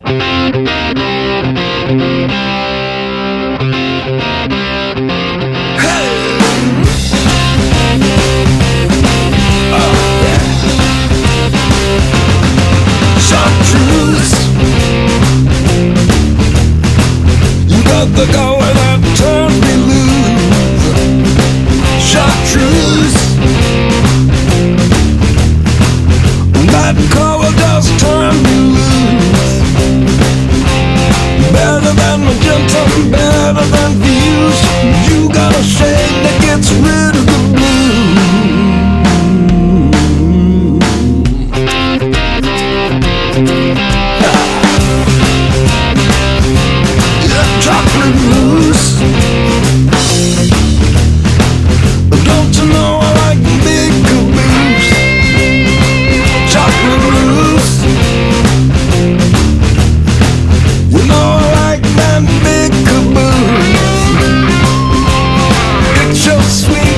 Chartreuse, you got the color that turns me loose. Chartreuse, that color does turn me loose. Better than magenta, better than views. You got a shade that gets rid of the blues. Chocolate mousse. Don't you know I like big caboose? Chocolate mousse. You know I like that big caboose. It's so sweet,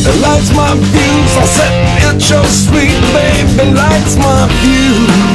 it lights my fuse. I said it's so sweet, baby, lights my fuse.